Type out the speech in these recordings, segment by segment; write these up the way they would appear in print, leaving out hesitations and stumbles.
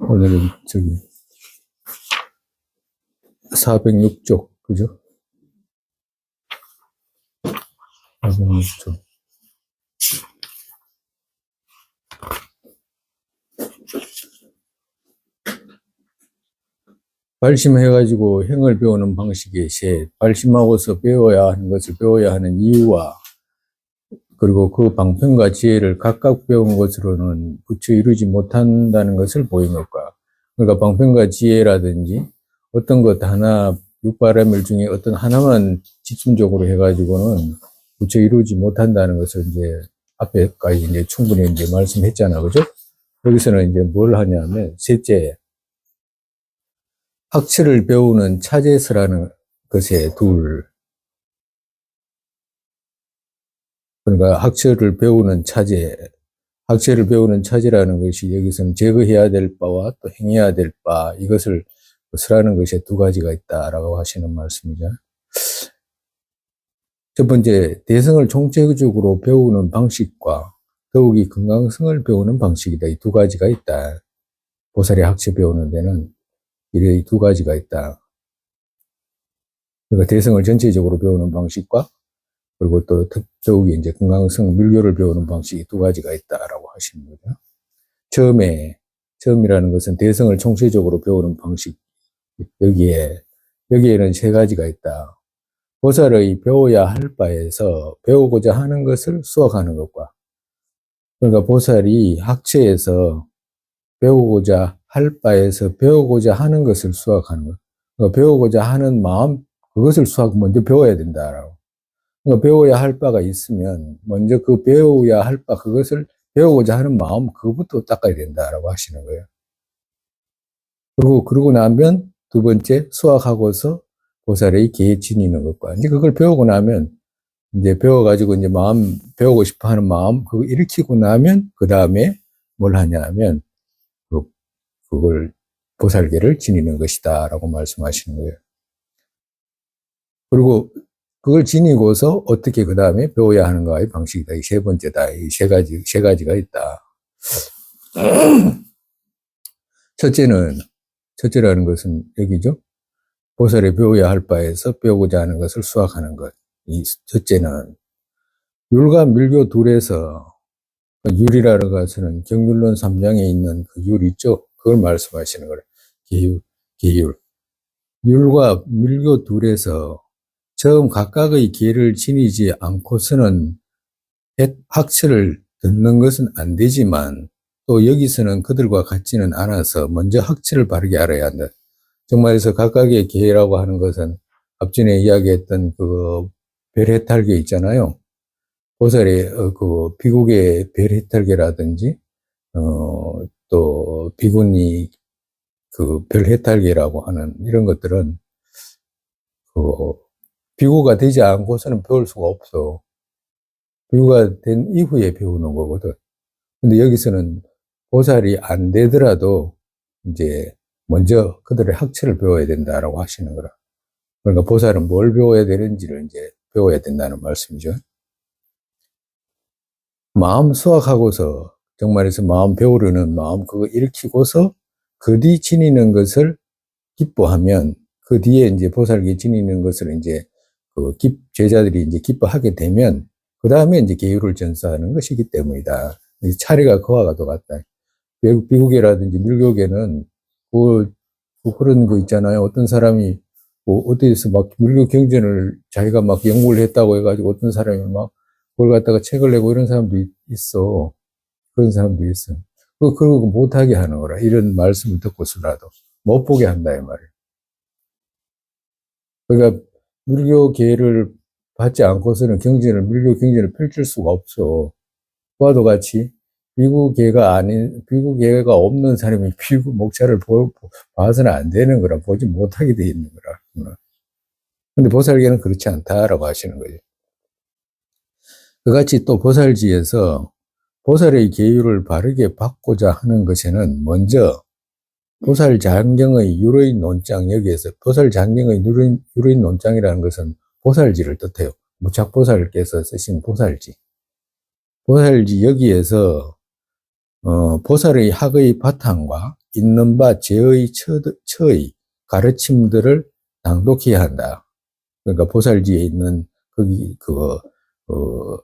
오늘은 저기 406쪽, 그죠? 406쪽. 발심해가지고 행을 배우는 방식이 셋. 발심하고서 배워야 하는 것을 배워야 하는 이유와, 그리고 그 방편과 지혜를 각각 배운 것으로는 부처 이루지 못한다는 것을 보인 것과, 그러니까 방편과 지혜라든지 어떤 것 하나, 육바라밀 중에 어떤 하나만 집중적으로 해가지고는 부처 이루지 못한다는 것을 이제 앞에까지 이제 충분히 이제 말씀했잖아. 그죠? 여기서는 이제 뭘 하냐면, 셋째, 학철을 배우는 차제서라는 것에 둘. 그러니까 학철을 배우는 차제, 학철을 배우는 차제라는 것이 여기서는 제거해야 될 바와 또 행해야 될 바, 이것을 설하는 것에 두 가지가 있다라고 하시는 말씀이죠. 첫 번째, 대성을 총체적으로 배우는 방식과 더욱이 건강성을 배우는 방식이다. 이 두 가지가 있다. 보살의 학철 배우는 데는 이 두 가지가 있다. 그러니까 대성을 전체적으로 배우는 방식과 그리고 또 더욱이 이제 건강성, 밀교를 배우는 방식이 두 가지가 있다라고 하시는 거죠. 처음이라는 것은 대성을 총체적으로 배우는 방식. 여기에는 세 가지가 있다. 보살의 배워야 할 바에서 배우고자 하는 것을 수확하는 것과, 그러니까 보살이 학처에서 배우고자 할 바에서 배우고자 하는 것을 수확하는 것. 그러니까 배우고자 하는 마음, 그것을 먼저 배워야 된다라고. 그러니까 배워야 할 바가 있으면 먼저 그 배워야 할 바, 그것을 배우고자 하는 마음, 그것부터 닦아야 된다라고 하시는 거예요. 그러고 나면 두 번째, 수학하고서 보살의 계에 지니는 것과, 이제 그걸 배우고 나면 이제 배워가지고 이제 마음, 배우고 싶어 하는 마음, 그거 일으키고 나면 그 다음에 뭘 하냐면 그걸 보살계를 지니는 것이다 라고 말씀하시는 거예요. 그리고 그걸 지니고서 어떻게 그 다음에 배워야 하는가의 방식이다. 이 세 번째다. 이 세 가지가 있다. 첫째라는 것은 여기죠. 보살에 배워야 할 바에서 배우고자 하는 것을 수확하는 것. 이 첫째는 율과 밀교 둘에서, 율이라는 것은 경율론 3장에 있는 그 율 있죠. 그걸 말씀하시는 거예요. 계율. 율과 밀교 둘에서 처음 각각의 계를 지니지 않고서는 학철을 듣는 것은 안 되지만, 또 여기서는 그들과 같지는 않아서 먼저 학철을 바르게 알아야 한다. 정말에서 각각의 계라고 하는 것은 앞전에 이야기했던 그 별해탈계 있잖아요. 보살의 그 비국의 별해탈계라든지 또 비군이 그 별해탈계라고 하는 이런 것들은 그 비구가 되지 않고서는 배울 수가 없어. 비구가 된 이후에 배우는 거거든. 근데 여기서는 보살이 안 되더라도 이제 먼저 그들의 학철을 배워야 된다라고 하시는 거라. 그러니까 보살은 뭘 배워야 되는지를 이제 배워야 된다는 말씀이죠. 마음 수확하고서, 정말에서 마음 배우려는 마음 그거 일으키고서 그 뒤 지니는 것을 기뻐하면, 그 뒤에 이제 보살계 지니는 것을 이제 그 제자들이 이제 기뻐하게 되면 그 다음에 이제 계율을 전수하는 것이기 때문이다. 차례가 그와 같도 같다. 비국계라든지 밀교계는 그런 거 있잖아요. 어떤 사람이 뭐 어디에서 막 밀교 경전을 자기가 막 연구를 했다고 해가지고 어떤 사람이 막 그걸 갖다가 책을 내고 이런 사람도 있어. 그런 사람도 있어. 그러고 못하게 하는 거라. 이런 말씀을 듣고서라도 못 보게 한다 이 말이에요. 그러니까 밀교계를 받지 않고서는 밀교 경전을 펼칠 수가 없어. 그와도 같이 비구계가 없는 사람이 비구 목차를 봐서는 안 되는 거라, 보지 못하게 돼 있는 거라. 근데 보살계는 그렇지 않다라고 하시는 거죠. 그같이 또 보살지에서 보살의 계율을 바르게 받고자 하는 것에는 먼저 보살장경의 유로인 논장, 여기에서 보살장경의 유로인 논장이라는 것은 보살지를 뜻해요. 무착보살께서 쓰신 보살지. 보살지 여기에서 보살의 학의 바탕과 있는 바 제의 처의 가르침들을 낭독해야 한다. 그러니까 보살지에 있는 거기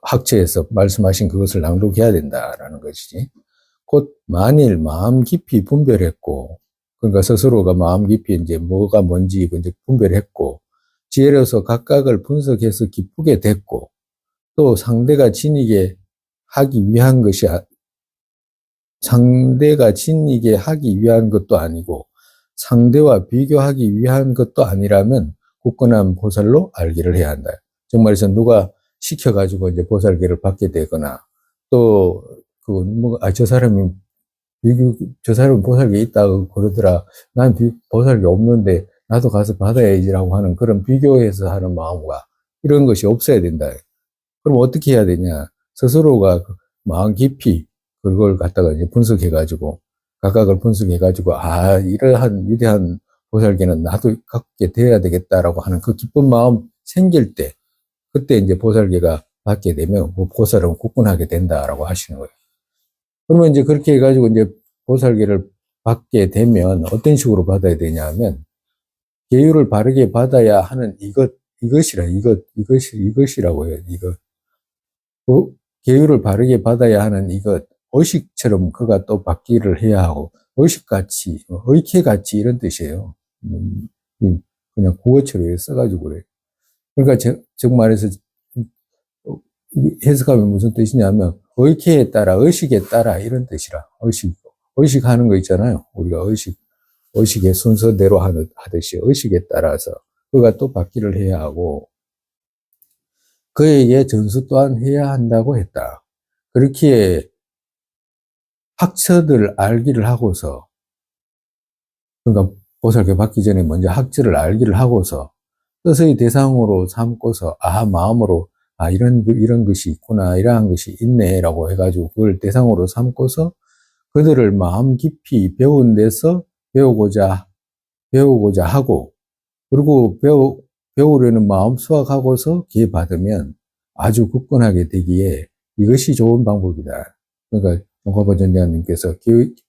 학처에서 말씀하신 그것을 낭독해야 된다라는 것이지. 곧 만일 마음 깊이 분별했고, 그러니까 스스로가 마음 깊이 이제 뭐가 뭔지 이제 분별했고, 지혜로서 각각을 분석해서 기쁘게 됐고, 또 상대가 지니게 하기 위한 것이 상대가 지니게 하기 위한 것도 아니고 상대와 비교하기 위한 것도 아니라면 굳건한 보살로 알기를 해야 한다. 정말에서 누가 시켜가지고 이제 보살계를 받게 되거나 또 저 사람이 저 사람은 보살계 있다고 그러더라. 난 보살계 없는데 나도 가서 받아야지라고 하는 그런 비교해서 하는 마음과 이런 것이 없어야 된다. 그럼 어떻게 해야 되냐? 스스로가 마음 깊이 그걸 갖다가 이제 분석해가지고, 각각을 분석해가지고, 이러한 위대한 보살계는 나도 갖게 돼야 되겠다라고 하는 그 기쁜 마음 생길 때, 그때 이제 보살계가 받게 되면, 그 보살은 굳건하게 된다라고 하시는 거예요. 그러면 이제 그렇게 해가지고 이제 보살계를 받게 되면 어떤 식으로 받아야 되냐 하면, 계율을 바르게 받아야 하는 이것이라고 해요, 이것. 계율을 바르게 받아야 하는 이것, 의식처럼 그가 또 받기를 해야 하고, 의식같이, 의케같이 이런 뜻이에요. 그냥 국어처럼 써가지고 그래. 그러니까 정말해서 해석하면 무슨 뜻이냐면, 의케에 따라, 의식에 따라 이런 뜻이라. 의식하는 거 있잖아요. 우리가 의식의 순서대로 하듯이 의식에 따라서 그가 또 받기를 해야 하고, 그에게 전수 또한 해야 한다고 했다. 그렇게 학처를 알기를 하고서, 그러니까 보살계 받기 전에 먼저 학처를 알기를 하고서 뜻의 대상으로 삼고서 마음으로 이런 것이 있구나, 이러한 것이 있네라고 해가지고 그걸 대상으로 삼고서 그들을 마음 깊이 배운 데서 배우고자 하고, 그리고 배우려는 마음 수확하고서 기회 받으면 아주 굳건하게 되기에 이것이 좋은 방법이다. 그러니까 종가보 전자님께서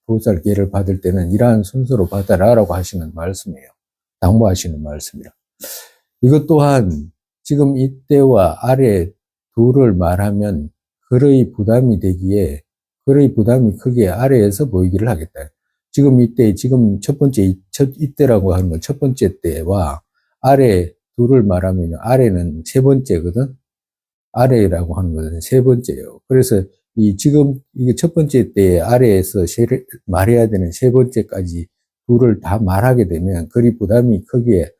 보살 기회를 받을 때는 이러한 순서로 받아라라고 하시는 말씀이에요. 당부하시는 말씀이라. 이것 또한 지금 이때와 아래 둘을 말하면 그의 부담이 되기에 그의 부담이 크게 아래에서 보이기를 하겠다. 지금 이때라고 하는 건 첫 번째 때와 아래 둘을 말하면 아래는 세 번째거든. 아래라고 하는 것은 세 번째예요. 그래서 이게 첫 번째 때에 아래에서 말해야 되는 세 번째까지 둘을 다 말하게 되면 그리 부담이 크기에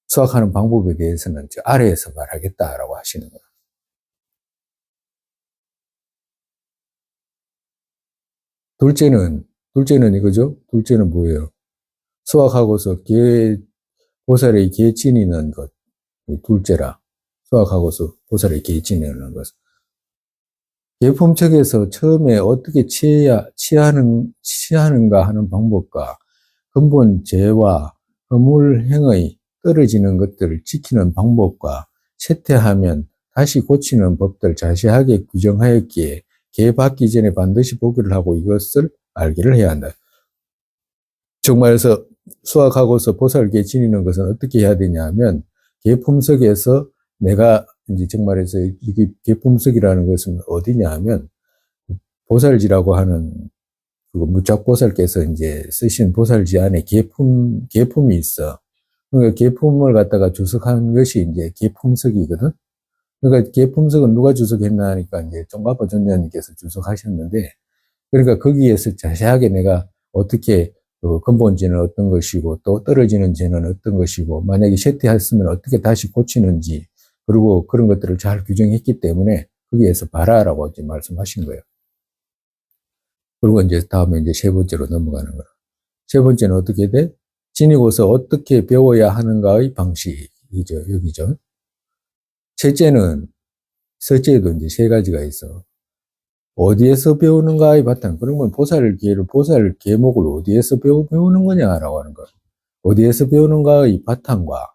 수학하는 방법에 대해서는 저 아래에서 말하겠다라고 하시는 거예요. 둘째는 이거죠. 둘째는 뭐예요? 수학하고서 보살의 계 지니는 것. 둘째라. 수학하고서 보살의 계 지니는 것. 계품책에서 처음에 어떻게 취하는가 하는 방법과 근본 죄와 허물행의 떨어지는 것들을 지키는 방법과 쇠퇴하면 다시 고치는 법들 자세하게 규정하였기에 계 받기 전에 반드시 보기를 하고 이것을 알기를 해야 한다. 정말에서 수학하고서 보살계 지니는 것은 어떻게 해야 되냐 하면 계품석에서 내가 이제 정말에서 이게 계품석이라는 것은 어디냐 하면 보살지라고 하는 그 무착보살께서 이제 쓰신 보살지 안에 계품이 있어. 그러니까 계품을 갖다가 주석한 것이 이제 계품석이거든. 그러니까 계품석은 누가 주석했나 하니까 이제 종가보 전자님께서 주석하셨는데, 그러니까 거기에서 자세하게 내가 어떻게 근본죄는 어떤 것이고 또 떨어지는 죄는 어떤 것이고 만약에 쇠퇴했으면 어떻게 다시 고치는지 그리고 그런 것들을 잘 규정했기 때문에 거기에서 봐라라고 이제 말씀하신 거예요. 그리고 이제 다음에 이제 세 번째로 넘어가는 거예요. 세 번째는 어떻게 돼? 지니고서 어떻게 배워야 하는가의 방식이죠. 여기죠. 셋째에도 이제 세 가지가 있어. 어디에서 배우는가의 바탕. 그러면 보살 계목을 어디에서 배우는 거냐라고 하는 거. 어디에서 배우는가의 바탕과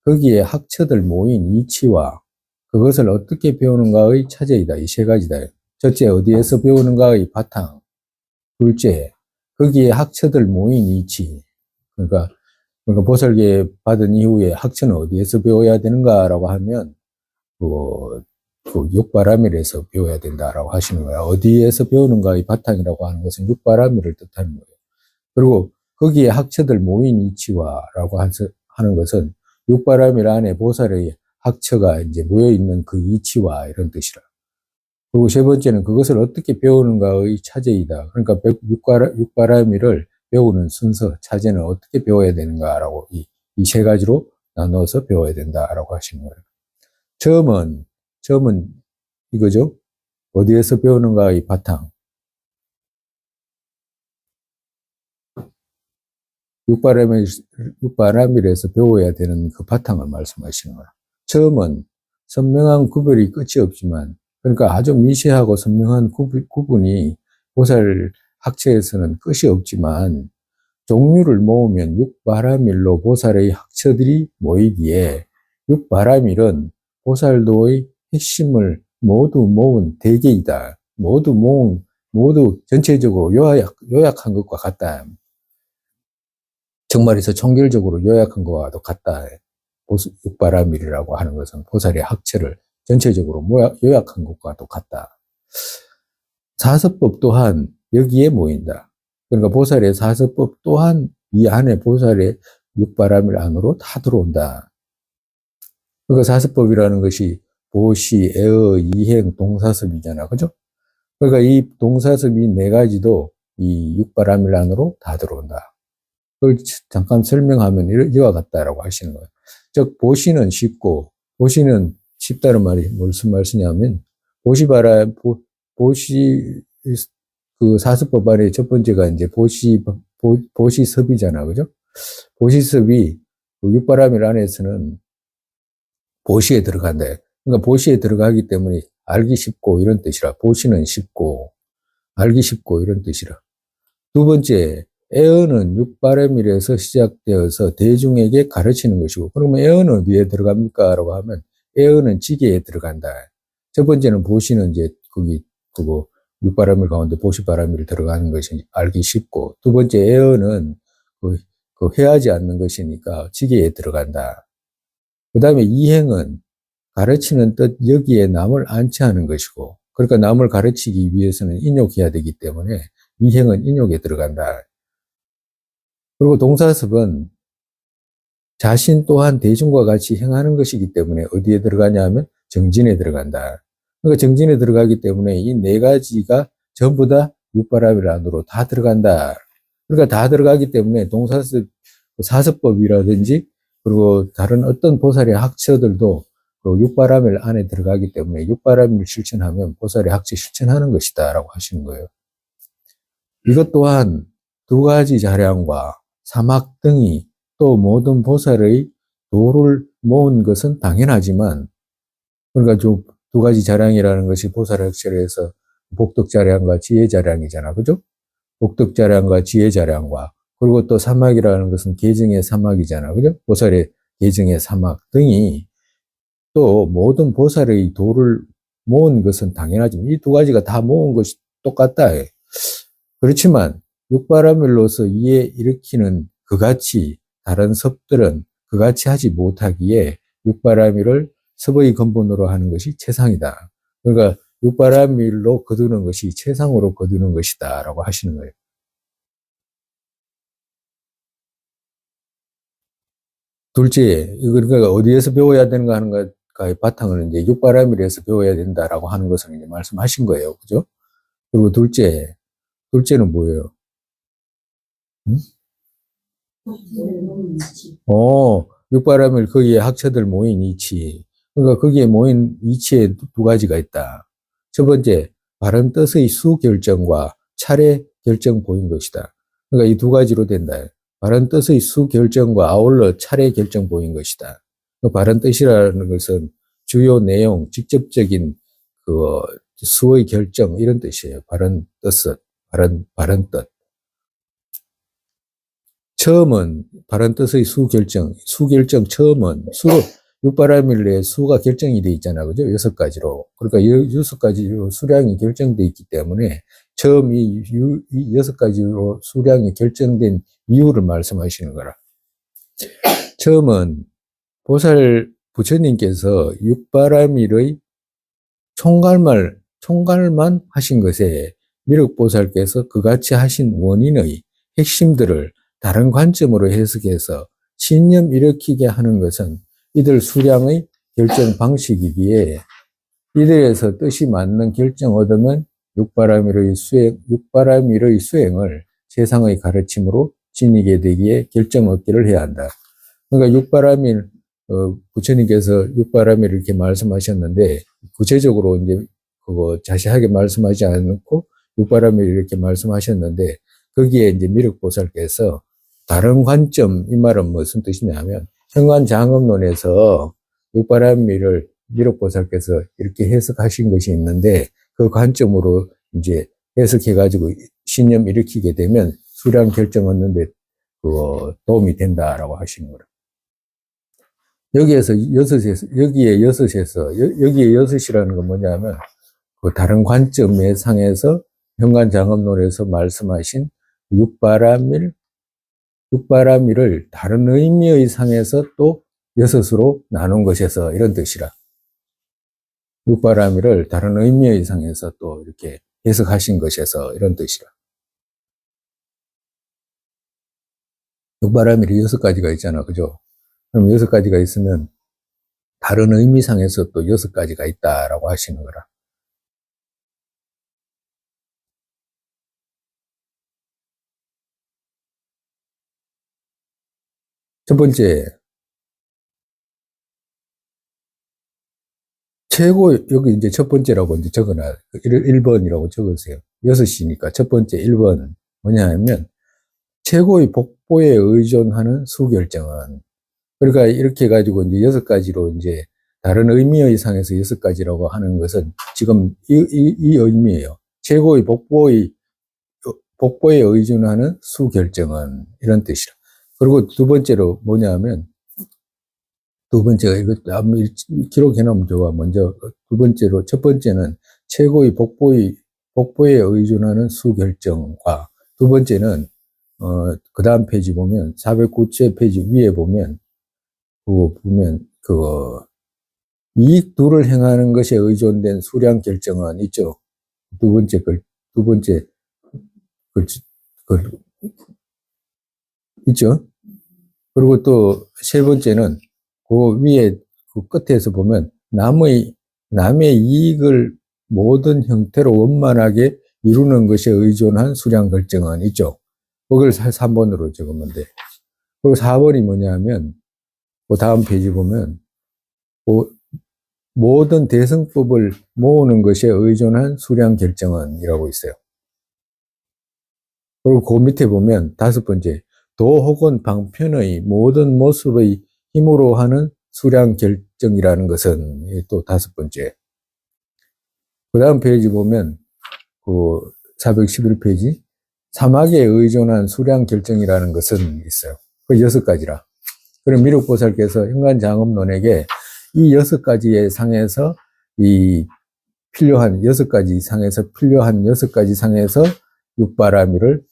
거기에 학처들 모인 이치와 그것을 어떻게 배우는가의 차제이다. 이 세 가지다. 첫째, 어디에서 배우는가의 바탕. 둘째, 거기에 학처들 모인 이치. 그러니까 보살계 받은 이후에 학처는 어디에서 배워야 되는가라고 하면, 그 육바라밀에서 배워야 된다라고 하시는 거야. 어디에서 배우는가의 바탕이라고 하는 것은 육바라밀을 뜻하는 거예요. 그리고 거기에 학처들 모인 이치와라고 하는 것은 육바라밀 안에 보살의 학처가 이제 모여 있는 그 이치와 이런 뜻이라. 그리고 세 번째는 그것을 어떻게 배우는가의 차제이다. 그러니까 육바라밀을 배우는 순서, 차제는 어떻게 배워야 되는가라고 이 세 가지로 나눠서 배워야 된다라고 하시는 거예요. 처음은 이거죠. 어디에서 배우는가의 바탕. 육바라밀에서 배워야 되는 그 바탕을 말씀하시는 거예요. 처음은 선명한 구별이 끝이 없지만, 그러니까 아주 미세하고 선명한 구분이 보살 학처에서는 끝이 없지만, 종류를 모으면 육바라밀로 보살의 학처들이 모이기에, 육바라밀은 보살도의 핵심을 모두 모은 대계이다. 모두 전체적으로 요약한 것과 같다. 정말에서 총결적으로 요약한 것과도 같다. 육바라밀이라고 하는 것은 보살의 학처를 전체적으로 요약한 것과도 같다. 사서법 또한 여기에 모인다. 그러니까 보살의 사서법 또한 이 안에 보살의 육바라밀 안으로 다 들어온다. 그러니까 사서법이라는 것이 보시, 애어, 이행, 동사섭이잖아. 그죠? 그러니까 이 동사섭이 네 가지도 이 육바라밀 안으로 다 들어온다. 그걸 잠깐 설명하면 이와 같다라고 하시는 거예요. 즉, 보시는 쉽고, 보시는 쉽다는 말이 무슨 말씀이냐면, 보시, 그 사서법 안에 첫 번째가 이제 보시섭이잖아. 그죠? 보시섭이 그 육바라밀 안에서는 보시에 들어간다. 그러니까 보시에 들어가기 때문에 알기 쉽고 이런 뜻이라. 보시는 쉽고, 알기 쉽고 이런 뜻이라. 두 번째, 애어는 육바라밀에서 시작되어서 대중에게 가르치는 것이고, 그러면 애어는 어디에 들어갑니까? 라고 하면, 애어는 지계에 들어간다. 첫 번째는 보시는 이제, 육바라밀 가운데 보시바라밀 들어가는 것이 알기 쉽고, 두 번째 애어는 회하지 않는 것이니까 지계에 들어간다. 그 다음에 이행은 가르치는 뜻 여기에 남을 안치하는 것이고, 그러니까 남을 가르치기 위해서는 인욕해야 되기 때문에 이행은 인욕에 들어간다. 그리고 동사섭은 자신 또한 대중과 같이 행하는 것이기 때문에 어디에 들어가냐 하면 정진에 들어간다. 그러니까 정진에 들어가기 때문에 이 네 가지가 전부 다 육바라밀 안으로 다 들어간다. 그러니까 다 들어가기 때문에 동사섭, 사서법이라든지 그리고 다른 어떤 보살의 학처들도 그 육바라밀 안에 들어가기 때문에 육바라밀 실천하면 보살의 학처 실천하는 것이다 라고 하시는 거예요. 이것 또한 두 가지 자량과 사막 등이 또 모든 보살의 도를 모은 것은 당연하지만, 그러니까 두 가지 자량이라는 것이 보살의 학처에서 복덕자량과 지혜자량이잖아. 그죠? 복덕자량과 지혜자량과, 그리고 또 사막이라는 것은 계정의 사막이잖아. 그죠? 보살의 계정의 사막 등이 또 모든 보살의 도를 모은 것은 당연하지만, 이 두 가지가 다 모은 것이 똑같다. 그렇지만 육바라밀로서 이에 일으키는 그같이 다른 섭들은 그같이 하지 못하기에 육바라밀을 섭의 근본으로 하는 것이 최상이다. 그러니까 육바라밀로 거두는 것이 최상으로 거두는 것이다 라고 하시는 거예요. 둘째, 그러니까 어디에서 배워야 되는가 하는 것의 바탕을 이제 육바라밀에서 배워야 된다라고 하는 것을 이제 말씀하신 거예요. 그죠? 그리고 둘째는 뭐예요? 응? 육바라밀 거기에 학처들 모인 이치. 그러니까 거기에 모인 이치에 두 가지가 있다. 첫 번째, 바른 뜻의 수결정과 차례 결정 보인 것이다. 그러니까 이 두 가지로 된다. 바른 뜻의 수결정과 아울러 차례 결정 보인 것이다. 그 바른 뜻이라는 것은 주요 내용, 직접적인 그 수의 결정 이런 뜻이에요. 바른 뜻은 바른 뜻. 처음은 바른 뜻의 수결정 처음은 육바라밀 수가 결정이 돼 있잖아. 그죠? 6가지로. 그러니까 6가지로 수량이 결정돼 있기 때문에 처음 이 6가지로 수량이 결정된 이유를 말씀하시는 거라. 처음은 보살 부처님께서 육바라밀의 총괄만 하신 것에 미륵보살께서 그같이 하신 원인의 핵심들을 다른 관점으로 해석해서 신념 일으키게 하는 것은 이들 수량의 결정 방식이기에 이들에서 뜻이 맞는 결정 얻으면 육바라밀의 수행을 세상의 가르침으로 지니게 되기에 결정 얻기를 해야 한다. 그러니까 육바라밀, 부처님께서 육바라밀을 이렇게 말씀하셨는데, 구체적으로 이제 그거 자세하게 말씀하지 않고 육바라밀 이렇게 말씀하셨는데, 거기에 이제 미륵보살께서 다른 관점, 이 말은 무슨 뜻이냐면, 현관장엄론에서 육바라밀을 미륵보살께서 이렇게 해석하신 것이 있는데, 그 관점으로 이제 해석해가지고 신념 일으키게 되면 수량 결정 얻는데 도움이 된다라고 하시는 거라. 여기에 여섯이라는 건 뭐냐면, 그 다른 관점의 상에서 현관장엄론에서 말씀하신 육바라밀을 다른 의미의 상에서 또 여섯으로 나눈 것에서 이런 뜻이라. 육바라밀을 다른 의미의 상에서 또 이렇게 해석하신 것에서 이런 뜻이라. 육바라밀이 6가지가 있잖아. 그죠? 그럼 6가지가 있으면 다른 의미상에서 또 6가지가 있다라고 하시는 거라. 첫 번째, 여기 이제 첫 번째라고 이제 적어놔. 1번이라고 적으세요. 6이니까 첫 번째 1번 뭐냐 하면, 최고의 복보에 의존하는 수결정은, 그러니까 이렇게 해가지고 이제 6가지로 이제 다른 의미의 상에서 6가지라고 하는 것은 지금 이 의미예요. 최고의 복보에 의존하는 수결정은 이런 뜻이라. 그리고 두 번째로 뭐냐 하면, 두 번째가 이거 기록해 놓으면 좋아. 먼저 두 번째로, 첫 번째는 최고의 복보에 의존하는 수결정과, 두 번째는 그 다음 페이지 보면 409째 페이지 위에 보면 이익 둘을 행하는 것에 의존된 수량 결정은 있죠. 두 번째 있죠. 그리고 또 세 번째는 그 위에 그 끝에서 보면 남의 이익을 모든 형태로 원만하게 이루는 것에 의존한 수량 결정은 있죠. 그걸 3번으로 적으면 돼. 그리고 4번이 뭐냐면, 그 다음 페이지 보면, 모든 대승법을 모으는 것에 의존한 수량 결정은 이라고 있어요. 그리고 그 밑에 보면 다섯 번째, 도 혹은 방편의 모든 모습의 힘으로 하는 수량 결정이라는 것은 또 다섯 번째. 그 다음 페이지 보면, 그 411페이지, 사막에 의존한 수량 결정이라는 것은 있어요. 그 6가지라. 그럼 미륵보살께서 현관장엄론에게 이 6가지의 상에서 필요한 6가지 상에서 육바라밀을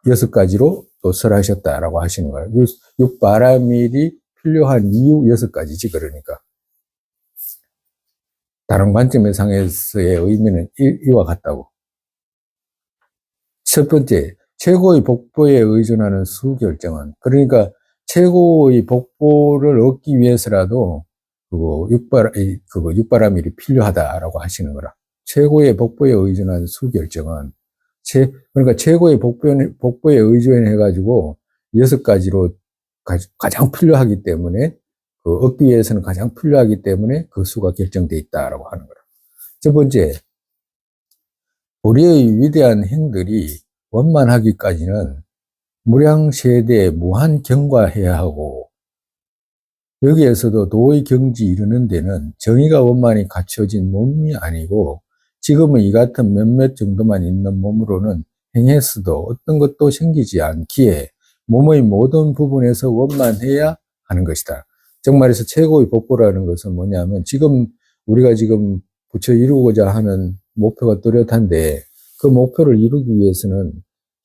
6가지로 또 설하셨다라고 하시는 거예요. 육바라밀이 필요한 이유 6가지지, 그러니까. 다른 관점의 상에서의 의미는 이와 같다고. 첫 번째, 최고의 복보에 의존하는 수결정은, 그러니까 최고의 복보를 얻기 위해서라도 육바라밀이 필요하다라고 하시는 거라. 최고의 복보에 의존하는 수결정은, 그러니까 최고의 복보에 의존해가지고 6가지로 가장 필요하기 때문에, 얻기 위해서는 가장 필요하기 때문에 그 수가 결정되어 있다라고 하는 거라. 첫 번째, 우리의 위대한 행들이 원만하기까지는 무량세대에 무한 경과해야 하고, 여기에서도 도의 경지 이르는 데는 정의가 원만히 갖춰진 몸이 아니고, 지금은 이 같은 몇몇 정도만 있는 몸으로는 행했어도 어떤 것도 생기지 않기에 몸의 모든 부분에서 원만해야 하는 것이다. 즉 말해서 최고의 복보라는 것은 뭐냐면, 우리가 지금 부처 이루고자 하는 목표가 뚜렷한데, 그 목표를 이루기 위해서는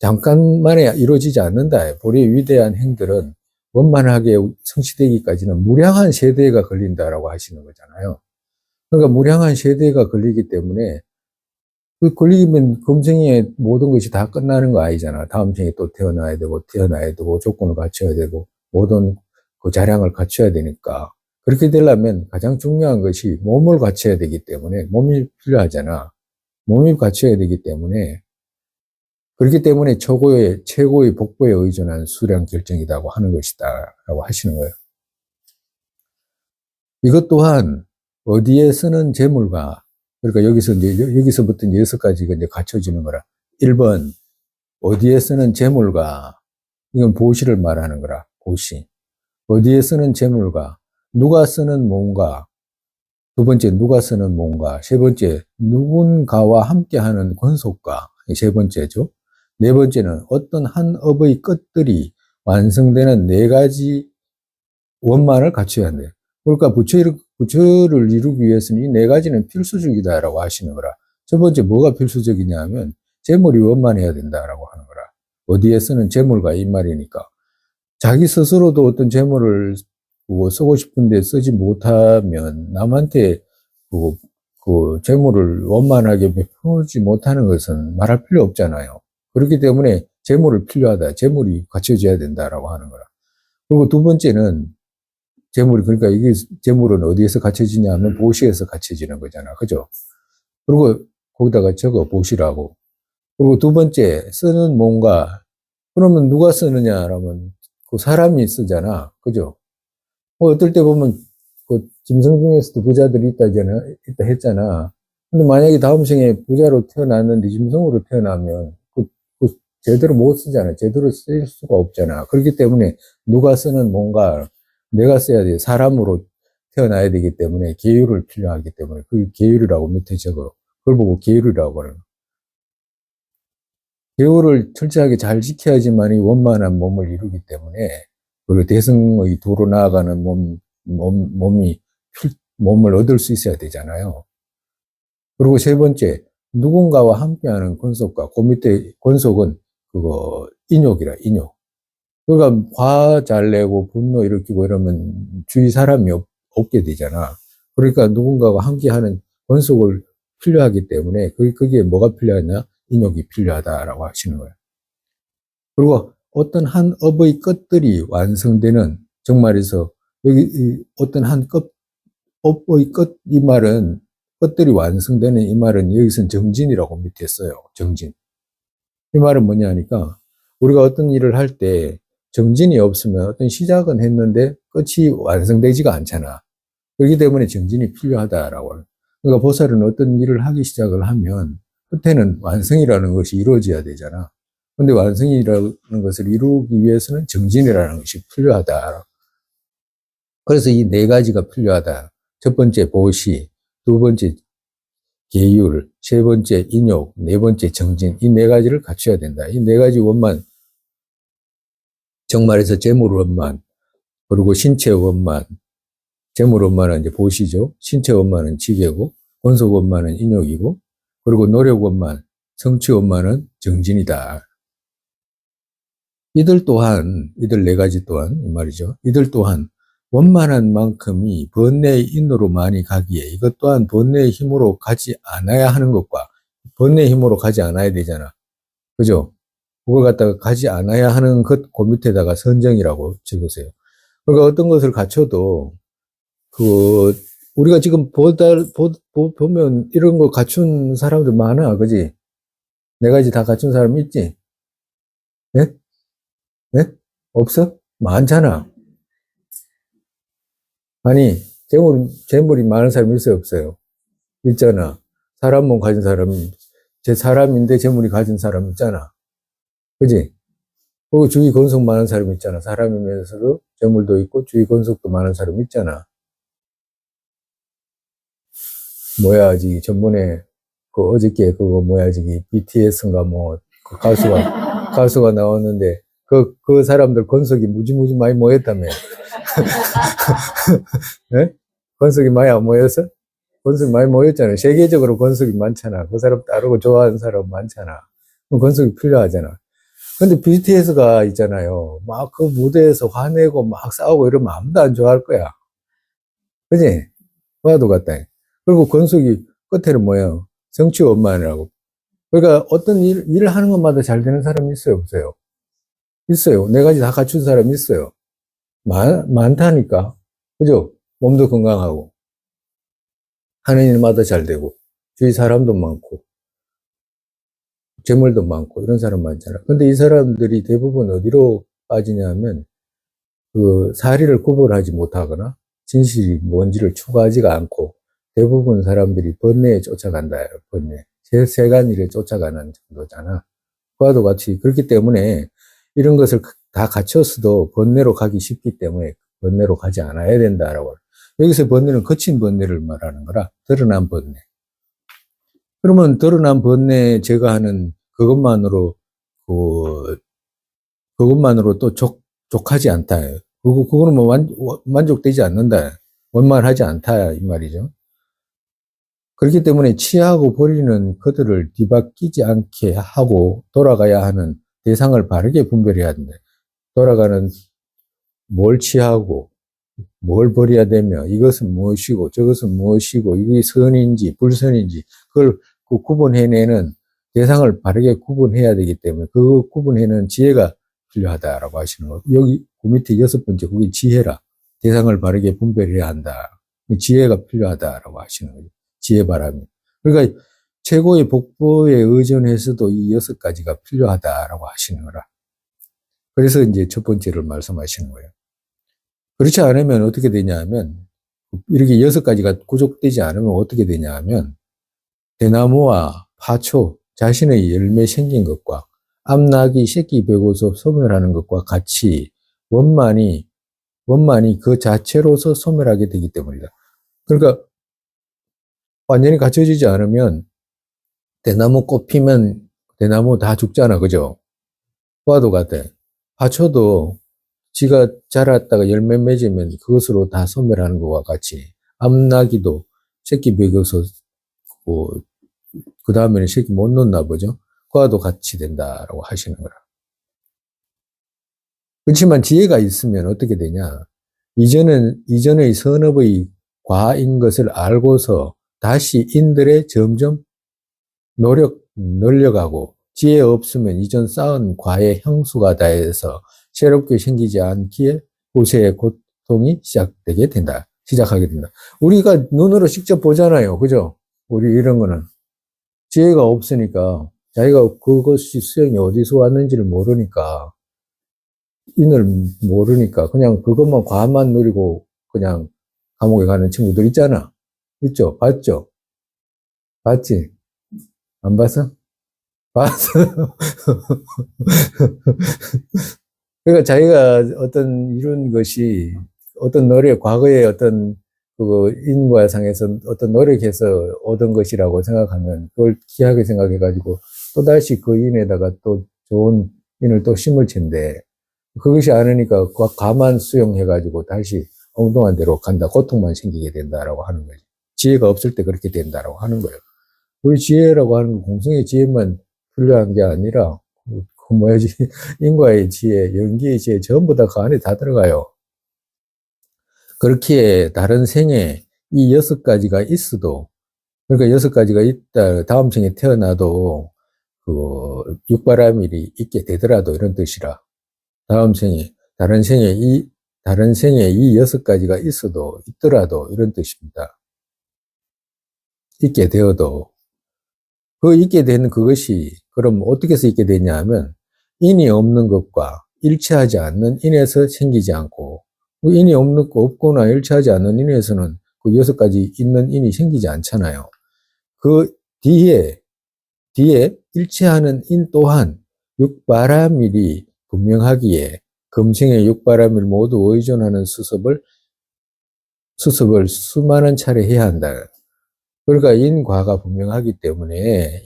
잠깐만에 이루어지지 않는다. 우리의 위대한 행들은 원만하게 성취되기까지는 무량한 세대가 걸린다라고 하시는 거잖아요. 그러니까 무량한 세대가 걸리기 때문에 그 걸리면 금생에 모든 것이 다 끝나는 거 아니잖아. 다음 생에 또 태어나야 되고 조건을 갖춰야 되고 모든 그 자량을 갖춰야 되니까. 그렇게 되려면 가장 중요한 것이 몸을 갖춰야 되기 때문에 몸이 필요하잖아. 몸이 갖춰야 되기 때문에 그렇기 때문에 최고의 복부에 의존한 수량 결정이라고 하는 것이다 라고 하시는 거예요. 이것 또한 어디에 쓰는 재물과 그러니까 여기서부터 이제 6가지가 이제 갖춰지는 거라. 1번 어디에 쓰는 재물과 이건 보시를 말하는 거라. 보시. 어디에 쓰는 재물과 누가 쓰는 몸과 두 번째 누가 쓰는 몸과 세 번째 누군가와 함께하는 권속과 세 번째죠. 네 번째는 어떤 한 업의 끝들이 완성되는 4가지 원만을 갖춰야 한대요. 그러니까 부처를 이루기 위해서는 이 4가지는 필수적이다라고 하시는 거라. 첫 번째 뭐가 필수적이냐 하면 재물이 원만해야 된다라고 하는 거라. 어디에 쓰는 재물과 이 말이니까. 자기 스스로도 어떤 재물을 쓰고 싶은데 쓰지 못하면 남한테 그 재물을 원만하게 베풀지 못하는 것은 말할 필요 없잖아요. 그렇기 때문에 재물이 필요하다. 재물이 갖춰져야 된다라고 하는 거라. 그리고 두 번째는 그러니까 이게 재물은 어디에서 갖춰지냐 하면 보시에서 갖춰지는 거잖아. 그죠? 그리고 거기다가 적어 보시라고. 그리고 두 번째, 쓰는 뭔가. 그러면 누가 쓰느냐라면 그 사람이 쓰잖아. 그죠? 어떨 때 보면 그 짐승 중에서도 부자들이 있다 했잖아. 근데 만약에 다음 생에 부자로 태어났는데 짐승으로 태어나면 제대로 못 쓰잖아. 제대로 쓸 수가 없잖아. 그렇기 때문에 누가 쓰는 뭔가 내가 써야 돼. 사람으로 태어나야 되기 때문에 계율을 필요하기 때문에 그 계율이라고 밑에 적어. 그걸 보고 계율이라고 하는 거야. 계율을 철저하게 잘 지켜야지만이 원만한 몸을 이루기 때문에 그리고 대승의 도로 나아가는 몸을 얻을 수 있어야 되잖아요. 그리고 세 번째, 누군가와 함께하는 권속과 그 밑에 권속은 그거 인욕이라 인욕. 그러니까 화 잘 내고 분노 일으키고 이러면 주위 사람이 없게 되잖아. 그러니까 누군가와 함께하는 권속을 필요하기 때문에 거기에 뭐가 필요하냐? 인욕이 필요하다라고 하시는 거예요. 그리고 어떤 한 업의 끝들이 완성되는 정말에서 여기 어떤 한 업의 끝 이 말은 끝들이 완성되는 이 말은 여기서는 정진이라고 밑에 써요. 정진. 이 말은 뭐냐 하니까 우리가 어떤 일을 할 때 정진이 없으면 어떤 시작은 했는데 끝이 완성되지가 않잖아. 그렇기 때문에 정진이 필요하다라고. 그러니까 보살은 어떤 일을 하기 시작을 하면 끝에는 완성이라는 것이 이루어져야 되잖아. 근데 완성이라는 것을 이루기 위해서는 정진이라는 것이 필요하다. 그래서 이 4가지가 필요하다. 첫 번째 보시, 두 번째 계율, 세 번째 인욕, 네 번째 정진. 이 4가지를 갖춰야 된다. 이 4가지 원만, 정말에서 재물 원만, 그리고 신체 원만, 재물 원만은 이제 보시죠. 신체 원만은 지계고, 권속 원만은 인욕이고, 그리고 노력 원만, 성취 원만은 정진이다. 이들 4가지 또한, 이 말이죠. 이들 또한 원만한 만큼이 번뇌의 인으로 많이 가기에 이것 또한 번뇌의 힘으로 가지 않아야 하는 것과 번뇌의 힘으로 가지 않아야 되잖아. 그죠? 그걸 갖다가 가지 않아야 하는 것, 그 밑에다가 선정이라고 적으세요. 그러니까 어떤 것을 갖춰도 우리가 지금 보면 이런 거 갖춘 사람들 많아. 그지? 4가지 다 갖춘 사람 있지? 네? 네? 없어? 많잖아. 아니, 재물이 많은 사람이 있어요, 없어요? 있잖아. 사람 몸 가진 사람이, 사람인데 재물이 가진 사람 있잖아. 그지? 그리고 주위 권속 많은 사람 있잖아. 사람이면서도 재물도 있고 주위 권속도 많은 사람 있잖아. 뭐야, 전번에, 어저께 BTS인가 그 가수가 나왔는데, 그 사람들 권속이 무지무지 많이 모였다며. 네? 권속이 많이 안 모였어? 권석이 많이 모였잖아요. 세계적으로 권석이 많잖아. 그 사람 따르고 좋아하는 사람 많잖아. 그럼 권석이 필요하잖아. 근데 BTS가 있잖아요. 막 그 무대에서 화내고 막 싸우고 이러면 아무도 안 좋아할 거야. 그지? 와도 같다. 그리고 권석이 끝에는 뭐예요? 정치 원만이라고. 그러니까 어떤 일을 하는 것마다 잘 되는 사람이 있어요, 없어요? 있어요. 네 가지 다 갖춘 사람이 있어요. 많다니까. 그죠? 몸도 건강하고, 하는 일마다 잘 되고, 주위 사람도 많고, 재물도 많고, 이런 사람 많잖아. 근데 이 사람들이 대부분 어디로 빠지냐면, 그 사리를 구분하지 못하거나, 진실이 뭔지를 추구하지가 않고, 대부분 사람들이 번뇌에 쫓아간다. 번뇌. 세간일에 쫓아가는 정도잖아. 그와도 같이, 그렇기 때문에, 이런 것을 다 갖췄어도 번뇌로 가기 쉽기 때문에 번뇌로 가지 않아야 된다라고. 여기서 번뇌는 거친 번뇌를 말하는 거라, 드러난 번뇌. 그러면 드러난 번뇌 제거하는 그것만으로, 그것만으로 또 족하지 않다. 그거는 뭐 만족되지 않는다. 원만하지 않다. 이 말이죠. 그렇기 때문에 취하고 버리는 그들을 뒤바뀌지 않게 하고 돌아가야 하는 대상을 바르게 분별해야 된다. 돌아가는 뭘 취하고 뭘 버려야 되며 이것은 무엇이고 저것은 무엇이고 이게 선인지 불선인지 그걸 구분해내는 대상을 바르게 구분해야 되기 때문에 그 구분해내는 지혜가 필요하다라고 하시는 거. 여기 그 밑에 6번째 그게 지혜라. 대상을 바르게 분별해야 한다. 지혜가 필요하다라고 하시는 거죠. 지혜 바람이. 그러니까 최고의 복보에 의존해서도 이 6가지가 필요하다라고 하시는 거라. 그래서 이제 첫 번째를 말씀하시는 거예요. 그렇지 않으면 어떻게 되냐면, 이렇게 6가지가 구족되지 않으면 어떻게 되냐면, 대나무와 파초, 자신의 열매 생긴 것과 암나기 새끼 베고서 소멸하는 것과 같이 원만이 그 자체로서 소멸하게 되기 때문이다. 그러니까 완전히 갖춰지지 않으면 대나무 꽃 피면 대나무 다 죽잖아. 그죠? 그와도 같아. 파초도 지가 자랐다가 열매 맺으면 그것으로 다 소멸하는 것과 같이 암나기도 새끼 먹여서 그 다음에는 새끼 못 놓나 보죠. 그와도 같이 된다라고 하시는 거라. 그렇지만 지혜가 있으면 어떻게 되냐. 이전의 선업의 과인 것을 알고서 다시 인들의 점점 늘려가고 지혜 없으면 이전 쌓은 과의 형수가 다해서 새롭게 생기지 않기에 후세의 고통이 시작하게 된다. 우리가 눈으로 직접 보잖아요. 그죠? 우리 이런 거는. 지혜가 없으니까 자기가 그것이 수행이 어디서 왔는지를 모르니까 인을 모르니까 그냥 그것만 과만 누리고 그냥 감옥에 가는 친구들 있잖아. 있죠? 봤죠? 봤지? 안 봤어? 봤어. 그러니까 자기가 어떤 이룬 것이 어떤 노력, 과거에 어떤 그 인과상에서 어떤 노력해서 얻은 것이라고 생각하면 그걸 귀하게 생각해가지고 또다시 그 인에다가 또 좋은 인을 또 심을 텐데 그것이 아니니까 가만 수용해가지고 다시 엉뚱한 대로 간다. 고통만 생기게 된다라고 하는 거지. 지혜가 없을 때 그렇게 된다라고 하는 거예요. 우리 지혜라고 하는 건 공성의 지혜만 필요한 게 아니라 그 뭐야지 인과의 지혜, 연기의 지혜 전부 다 그 안에 다 들어가요. 그렇기에 다른 생에 이 6가지가 있어도 그러니까 6가지가 있다 다음 생에 태어나도 그 육바라밀이 있게 되더라도 이런 뜻이라 다음 생에 다른 생에 이 6가지가 있어도 있더라도 이런 뜻입니다. 있게 되어도 그 있게 되는 그것이 그럼 어떻게 해서 있게 되냐 하면 인이 없는 것과 일치하지 않는 인에서 생기지 않고 인이 없는 거 없거나 일치하지 않는 인에서는 그 6가지 있는 인이 생기지 않잖아요. 그 뒤에 일치하는 인 또한 육바라밀이 분명하기에 금생의 육바라밀 모두 의존하는 수습을 수많은 차례 해야 한다. 그러니까 인과가 분명하기 때문에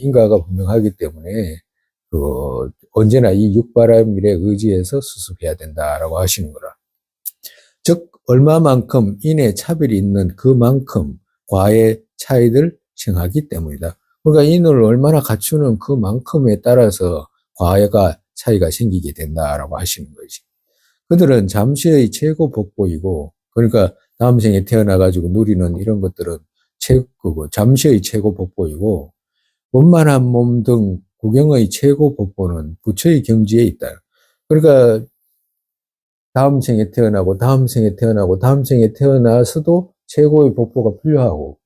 언제나 이 육바라밀에 의지해서 수습해야 된다라고 하시는 거라. 즉 얼마만큼 인의 차별이 있는 그만큼 과의 차이를 생하기 때문이다. 그러니까 인을 얼마나 갖추는 그만큼에 따라서 과외가 차이가 생기게 된다라고 하시는 거지. 그들은 잠시의 최고 복보이고, 그러니까 다음 생에 태어나가지고 누리는 이런 것들은 잠시의 최고 복보이고, 원만한 몸 등 구경의 최고 복보는 부처의 경지에 있다. 그러니까 다음 생에 태어나고 다음 생에 태어나고 다음 생에 태어나서도 최고의 복보가 필요하고,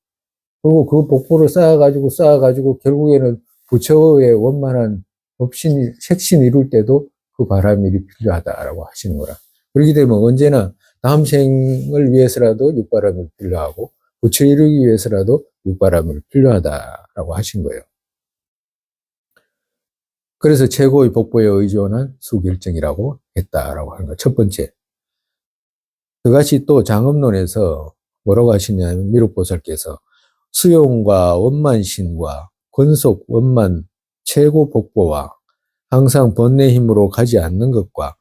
그리고 그 복보를 쌓아가지고 결국에는 부처의 원만한 법신 색신 이룰 때도 그 바람일이 필요하다라고 하시는 거라. 그렇게 되면 언제나 다음 생을 위해서라도 육바람이 필요하고 부처 이루기 위해서라도 육바람이 필요하다라고 하신 거예요. 그래서 최고의 복보에 의존한 수결정이라고 했다라고 하는 거. 첫 번째. 그같이 또 장엄론에서 뭐라고 하시냐면 미륵보살께서 수용과 원만신과 권속 원만 최고 복보와 항상 번뇌 힘으로 가지 않는 것과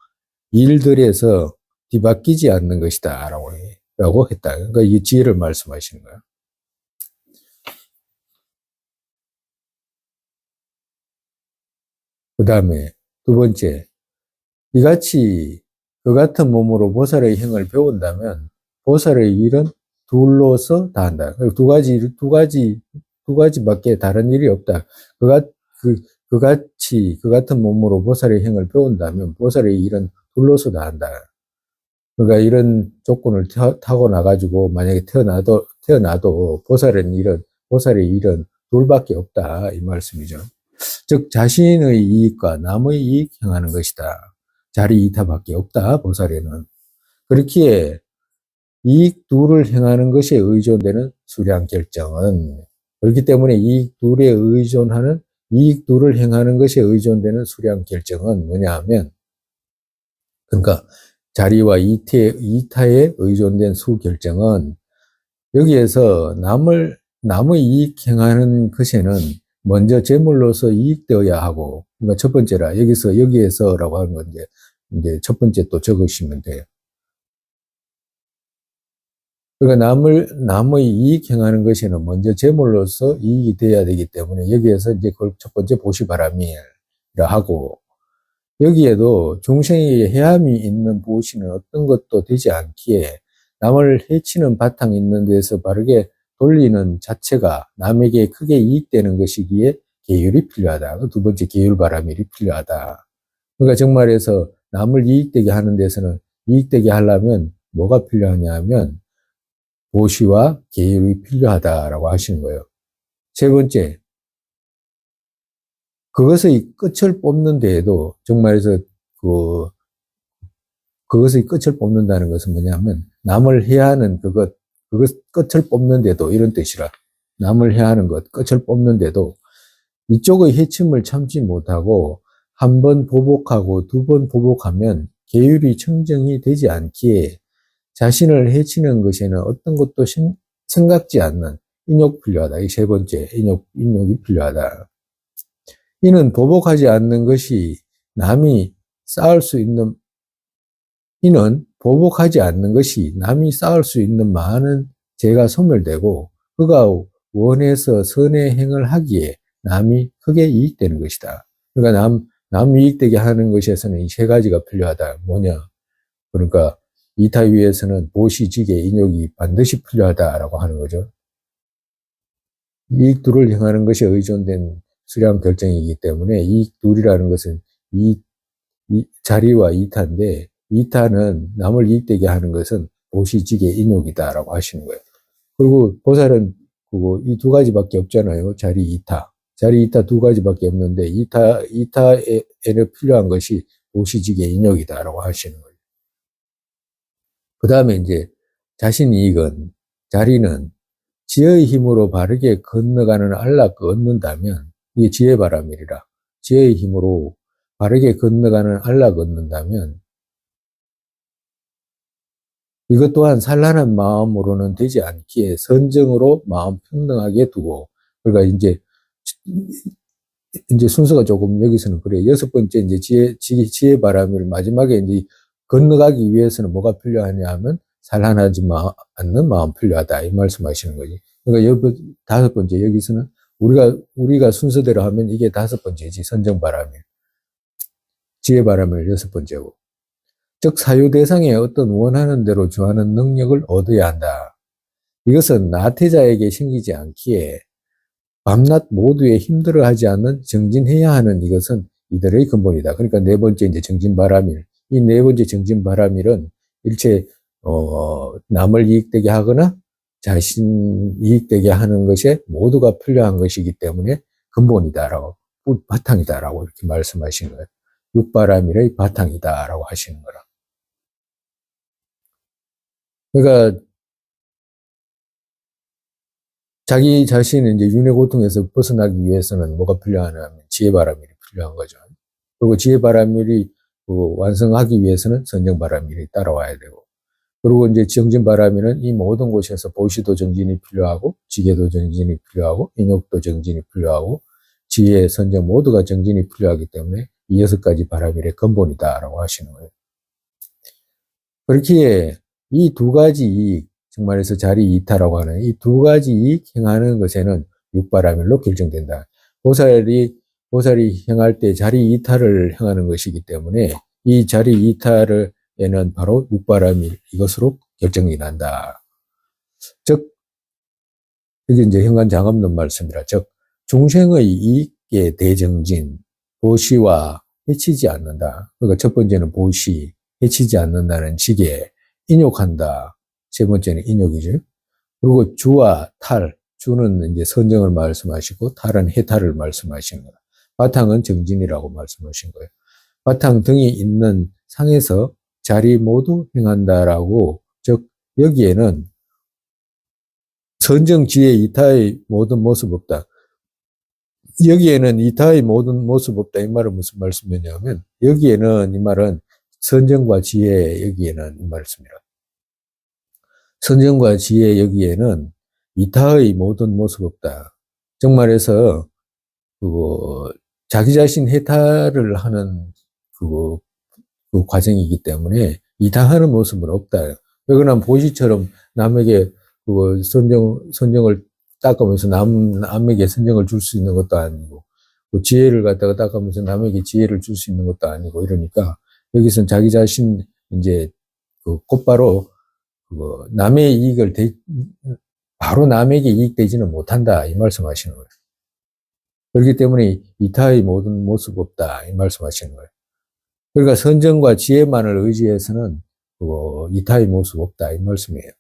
일들에서 뒤바뀌지 않는 것이다 라고 했다. 그러니까 이 지혜를 말씀하시는 거야. 그 다음에 두 번째, 이같이 그 같은 몸으로 보살의 행을 배운다면 보살의 일은 둘로서 다 한다. 두 가지밖에 다른 일이 없다. 그같이 그 같은 몸으로 보살의 행을 배운다면 보살의 일은 둘로서 다 한다. 그러니까 이런 조건을 타고 나가지고 만약에 태어나도 보살의 일은 둘밖에 없다. 이 말씀이죠. 즉 자신의 이익과 남의 이익 행하는 것이다. 자리 이타밖에 없다. 보살에는. 그렇기에 이익 둘을 행하는 것에 의존되는 수량 결정은, 그렇기 때문에 이익 둘을 행하는 것에 의존되는 수량 결정은 뭐냐 하면, 그러니까 자리와 이타에 의존된 수 결정은 여기에서 남의 이익 행하는 것에는 먼저 제물로서 이익되어야 하고, 그러니까 첫 번째라, 여기에서라고 하는 건 이제 첫 번째 또 적으시면 돼요. 그러니까 남의 이익 행하는 것에는 먼저 제물로서 이익이 돼야 되기 때문에 여기에서 이제 그걸 첫 번째 보시바람이라 하고, 여기에도 중생에게 해함이 있는 보시는 어떤 것도 되지 않기에 남을 해치는 바탕이 있는 데서 바르게 돌리는 자체가 남에게 크게 이익되는 것이기에 계율이 필요하다. 두 번째 계율바람일이 필요하다. 그러니까 정말해서 남을 이익되게 하는 데서는 이익되게 하려면 뭐가 필요하냐 하면 보시와 계율이 필요하다라고 하시는 거예요. 세 번째, 그것의 끝을 뽑는 데에도 정말해서 그것의 끝을 뽑는다는 것은 뭐냐면 남을 해야 하는 그것 끝을 뽑는데도 이런 뜻이라. 남을 해야 하는 것 끝을 뽑는데도 이쪽의 해침을 참지 못하고 한 번 보복하고 두 번 보복하면 계율이 청정이 되지 않기에 자신을 해치는 것에는 어떤 것도 생각지 않는 인욕 필요하다. 이 세 번째 인욕이 필요하다. 이는 보복하지 않는 것이 남이 쌓을 수 있는 이는 보복하지 않는 것이 남이 쌓을 수 있는 많은 죄가 소멸되고 그가 원해서 선의 행을 하기에 남이 크게 이익되는 것이다. 그러니까 남 이익되게 하는 것에서는 이 세 가지가 필요하다. 뭐냐? 그러니까 이타 위에서는 보시직의 인욕이 반드시 필요하다라고 하는 거죠. 이익 둘을 행하는 것에 의존된 수량 결정이기 때문에 이익 둘이라는 것은 이 자리와 이타인데 이타는 남을 이익되게 하는 것은 보시직의 인욕이다라고 하시는 거예요. 그리고 보살은 이 두 가지밖에 없잖아요. 자리 이타 두 가지밖에 없는데 이타에는 필요한 것이 보시직의 인욕이다라고 하시는 거예요. 그 다음에 이제 자신 이익은 자리는 지혜의 힘으로 바르게 건너가는 안락을 얻는다면 이게 지혜바람이라 지혜의 힘으로 바르게 건너가는 안락을 얻는다면 이것 또한 산란한 마음으로는 되지 않기에 선정으로 마음 평등하게 두고, 그러니까 이제 순서가 조금 여기서는 그래요. 여섯 번째 이제 지혜 바람을 마지막에 이제 건너가기 위해서는 뭐가 필요하냐 하면 산란하지 않는 마음 필요하다. 이 말씀하시는 거지. 그러니까 다섯 번째, 여기서는 우리가 순서대로 하면 이게 다섯 번째지, 선정바람일. 지혜바람일 여섯 번째고. 즉, 사유 대상에 어떤 원하는 대로 주하는 능력을 얻어야 한다. 이것은 나태자에게 생기지 않기에 밤낮 모두에 힘들어하지 않는 정진해야 하는 이것은 이들의 근본이다. 그러니까 네 번째 이제 정진바람일. 이 네 번째 정진바람일은 일체 남을 이익되게 하거나 자신 이익되게 하는 것에 모두가 필요한 것이기 때문에 근본이다라고, 바탕이다라고 이렇게 말씀하시는 거예요. 육바람일의 바탕이다라고 하시는 거라. 그러니까 자기 자신은 이제 윤회 고통에서 벗어나기 위해서는 뭐가 필요하냐면 지혜바람일이 필요한 거죠. 그리고 지혜바람일이 완성하기 위해서는 선정바람일이 따라와야 되고, 그리고 이제 정진바람일은 이 모든 곳에서 보시도 정진이 필요하고, 지계도 정진이 필요하고, 인욕도 정진이 필요하고, 지혜, 선정 모두가 정진이 필요하기 때문에 이 여섯 가지 바람일의 근본이다라고 하시는 거예요. 그렇기에 이 두 가지 이익, 정말에서 자리 이타라고 하는 이 두 가지 이익 행하는 것에는 육바람일로 결정된다. 보살이 행할 때 자리 이타를 행하는 것이기 때문에 이 자리 이타에는 바로 육바람일 이것으로 결정이 난다. 즉, 이게 이제 현관장엄론 말씀이라. 즉, 중생의 이익의 대정진, 보시와 해치지 않는다. 그러니까 첫 번째는 보시, 해치지 않는다는 지계, 인욕한다. 세 번째는 인욕이죠. 그리고 주와 탈, 주는 이제 선정을 말씀하시고 탈은 해탈을 말씀하시는 거예요. 바탕은 정진이라고 말씀하신 거예요. 바탕 등이 있는 상에서 자리 모두 행한다라고, 즉 여기에는 선정 지혜 이타의 모든 모습 없다. 여기에는 이타의 모든 모습 없다. 이 말은 무슨 말씀이냐면 여기에는 이 말은 선정과 지혜 여기에는 이 말씀이라. 선정과 지혜 여기에는 이타의 모든 모습 없다. 정말해서 자기 자신 해탈을 하는 그 과정이기 때문에 이타하는 모습은 없다. 왜냐하면 보시처럼 남에게 선정을 닦으면서 남에게 선정을 줄 수 있는 것도 아니고, 지혜를 갖다가 닦으면서 남에게 지혜를 줄 수 있는 것도 아니고, 이러니까 여기서는 자기 자신 이제 곧바로 남의 이익을 바로 남에게 이익되지는 못한다 이 말씀하시는 거예요. 그렇기 때문에 이타의 모든 모습 없다 이 말씀하시는 거예요. 그러니까 선정과 지혜만을 의지해서는 이타의 모습 없다 이 말씀이에요.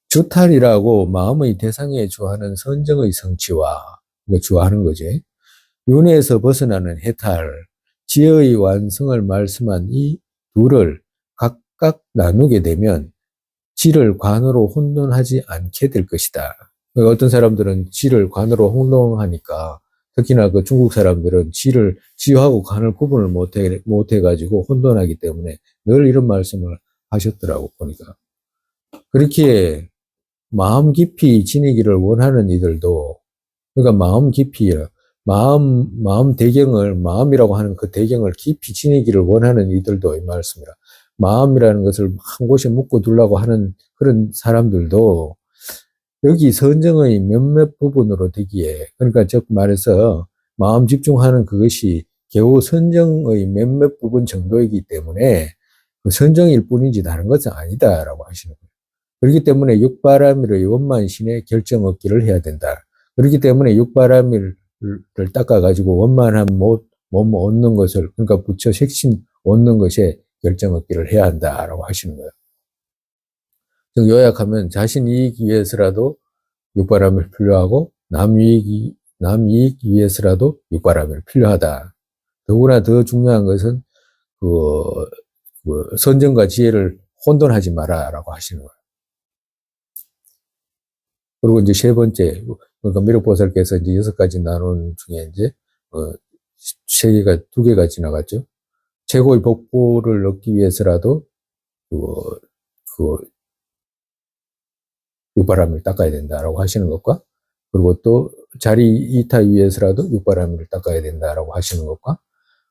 주탈이라고 마음의 대상에 주하는 선정의 성취와 주하는 거지. 윤회에서 벗어나는 해탈, 지혜의 완성을 말씀한 이 둘을 각각 나누게 되면 지를 관으로 혼돈하지 않게 될 것이다. 어떤 사람들은 지를 관으로 혼돈하니까, 특히나 중국 사람들은 지하고 관을 구분을 못해가지고 혼돈하기 때문에 늘 이런 말씀을 하셨더라고, 보니까. 그렇게 마음 깊이 지니기를 원하는 이들도, 그러니까 마음 깊이, 마음 대경을, 마음이라고 하는 그 대경을 깊이 지니기를 원하는 이들도 이 말씀이라. 마음이라는 것을 한 곳에 묶어 두려고 하는 그런 사람들도 여기 선정의 몇몇 부분으로 되기에, 그러니까 즉 말해서 마음 집중하는 그것이 겨우 선정의 몇몇 부분 정도이기 때문에 그 선정일 뿐이지 다른 것은 아니다라고 하시는 거예요. 그렇기 때문에 육바라밀의 원만신의 결정 얻기를 해야 된다. 그렇기 때문에 육바라밀을 닦아가지고 원만한 몸 얻는 것을, 그러니까 부처 색신 얻는 것에 결정 얻기를 해야 한다라고 하시는 거예요. 즉 요약하면 자신 이익 위해서라도 육바람일 필요하고 남 이익 위해서라도 육바람일 필요하다. 더구나 더 중요한 것은 선정과 지혜를 혼돈하지 마라라고 하시는 거예요. 그리고 이제 세 번째, 그러니까 미륵보살께서 이제 여섯 가지 나눈 중에 이제 두 개가 지나갔죠. 최고의 복보를 얻기 위해서라도 육바람을 닦아야 된다라고 하시는 것과, 그리고 또 자리 이타 위해서라도 육바람을 닦아야 된다라고 하시는 것과,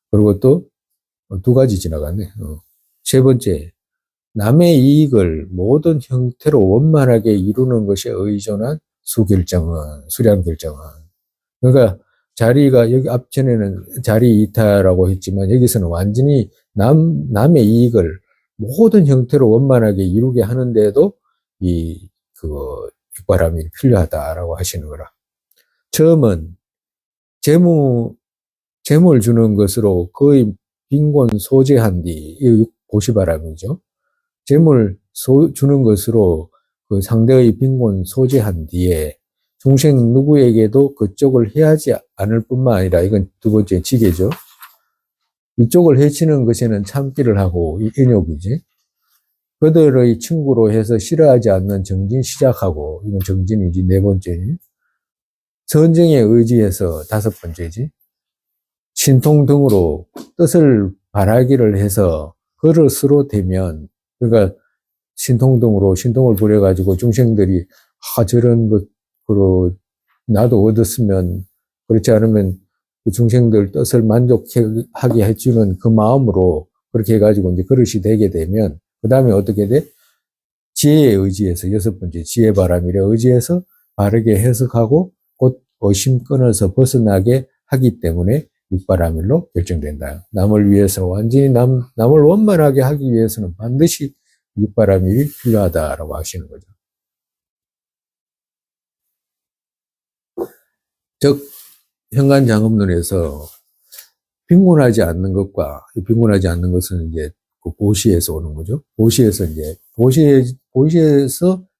그리고 또 두 가지 지나갔네. 세 번째, 남의 이익을 모든 형태로 원만하게 이루는 것에 의존한 수량 결정은. 그러니까 자리가 여기 앞전에는 자리 이타라고 했지만 여기서는 완전히 남의 이익을 모든 형태로 원만하게 이루게 하는데도 육바람이 필요하다라고 하시는 거라. 처음은 재물 주는 것으로 거의 빈곤 소재한 뒤, 이 보시바람이죠. 재물 주는 것으로 그 상대의 빈곤 소재한 뒤에 중생 누구에게도 그쪽을 해하지 않을 뿐만 아니라, 이건 두 번째 지계죠. 이쪽을 해치는 것에는 참기를 하고, 이 인욕이지. 그들의 친구로 해서 싫어하지 않는 정진 시작하고, 이건 정진이지. 네 번째니. 선정에 의지해서 다섯 번째지. 신통 등으로 뜻을 바라기를 해서 그릇으로 되면, 그러니까 신통을 부려가지고 중생들이 저런 것으로 나도 얻었으면, 그렇지 않으면 그 중생들 뜻을 만족하게 해주는 그 마음으로 그렇게 해가지고 이제 그릇이 되게 되면, 그 다음에 어떻게 돼? 지혜에 의지해서, 여섯 번째 지혜 바람이래 의지해서 바르게 해석하고 곧 의심 끊어서 벗어나게 하기 때문에 육바라밀로 결정된다. 남을 위해서 완전히 남을 원만하게 하기 위해서는 반드시 육바라밀이 필요하다라고 하시는 거죠. 즉 현관장업론에서 빈곤하지 않는 것과, 빈곤하지 않는 것은 이제 그 보시에서 오는 거죠. 보시에서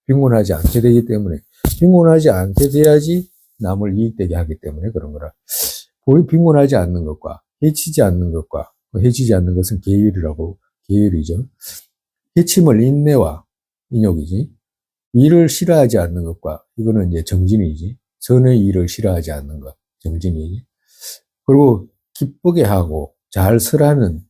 빈곤하지 않게 되기 때문에, 빈곤하지 않게 돼야지 남을 이익되게 하기 때문에 그런 거라. 빈곤하지 않는 것과 해치지 않는 것과, 해치지 않는 것은 계율이죠. 해침을 인내와 인욕이지. 일을 싫어하지 않는 것과, 이거는 이제 정진이지. 선의 일을 싫어하지 않는 것, 정진이지. 그리고 기쁘게 하고 잘 쓰라는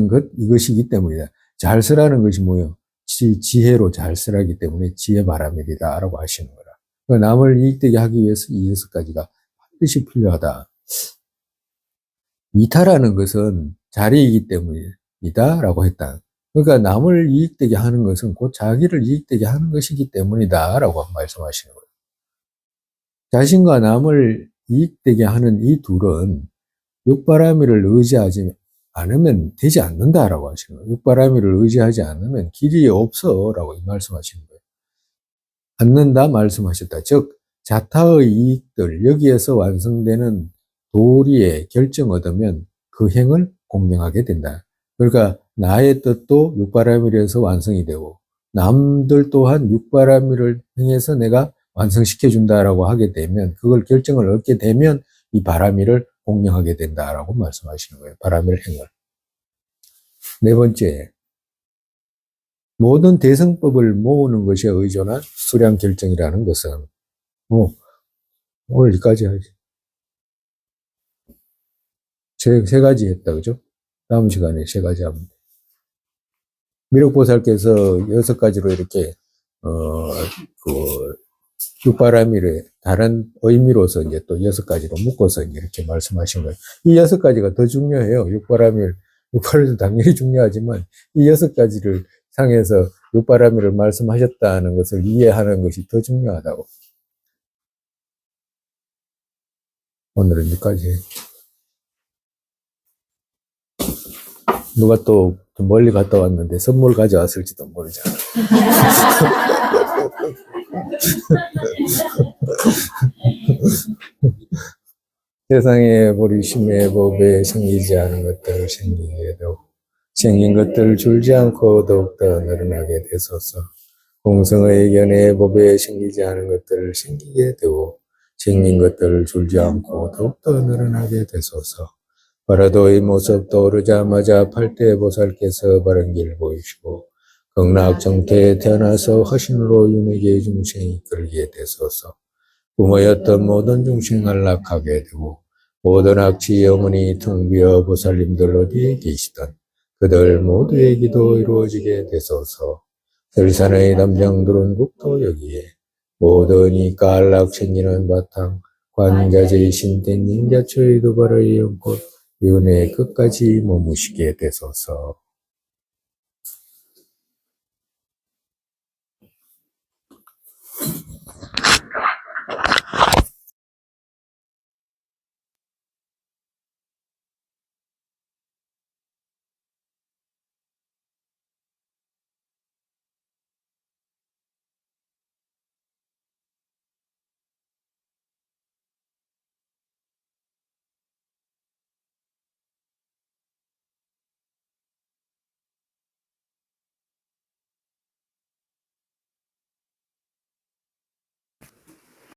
것, 이것이기 때문이다. 잘 쓰라는 것이 뭐예요? 지혜로 잘 쓰라기 때문에 지혜 바람일이다라고 하시는 거라. 그러니까 남을 이익되게 하기 위해서 이 여섯 가지가 반드시 필요하다. 이타라는 것은 자리이기 때문이다라고 했다. 그러니까 남을 이익되게 하는 것은 곧 자기를 이익되게 하는 것이기 때문이다라고 말씀하시는 거예요. 자신과 남을 이익되게 하는 이 둘은 육바라밀을 의지하지 않으면 되지 않는다라고 하시는 거예요. 육바라밀을 의지하지 않으면 길이 없어라고 말씀하시는 거예요. 않는다 말씀하셨다. 즉 자타의 이익들, 여기에서 완성되는 도리의 결정 얻으면 그 행을 공명하게 된다. 그러니까 나의 뜻도 육바라밀에서 완성이 되고 남들 또한 육바라밀을 행해서 내가 완성시켜준다라고 하게 되면, 그걸 결정을 얻게 되면 이 바라밀을 공명하게 된다라고 말씀하시는 거예요. 바라밀 행을. 네 번째, 모든 대성법을 모으는 것에 의존한 수량 결정이라는 것은, 오늘 여기까지 하지. 세 가지 했다, 그죠? 다음 시간에 세 가지 하면 돼. 미륵보살께서 여섯 가지로 이렇게, 육바라밀의 다른 의미로서 이제 또 여섯 가지로 묶어서 이렇게 말씀하신 거예요. 이 여섯 가지가 더 중요해요. 육바라밀도 당연히 중요하지만 이 여섯 가지를 상해서 육바라밀을 말씀하셨다는 것을 이해하는 것이 더 중요하다고. 오늘은 여기까지. 누가 또 멀리 갔다 왔는데 선물 가져왔을지도 모르잖아. 세상에 보리심의 법에 생기지 않은 것들을 생기게 되고 생긴 것들을 줄지 않고 더욱더 늘어나게 되소서. 공성의 견해의 법에 생기지 않은 것들을 생기게 되고 생긴 것들을 줄지 않고 더욱더 늘어나게 되소서. 바라도의 모습 떠오르자마자 팔대보살께서 바른 길 보이시고 극락정태에 태어나서 화신으로 윤회계 중생이 이끌게 되소서. 부모였던 모든 중생 안락하게 되고 모든 악취 영원히 텅 비어 보살님들 어디에 계시던 그들 모두의 기도 이루어지게 되소서. 설산의 담장들은 국도 여기에 모든 이가 안락 생기는 바탕 관자재의 신된 닝자초의 도발을 연꽃 윤회 끝까지 머무시게 되소서.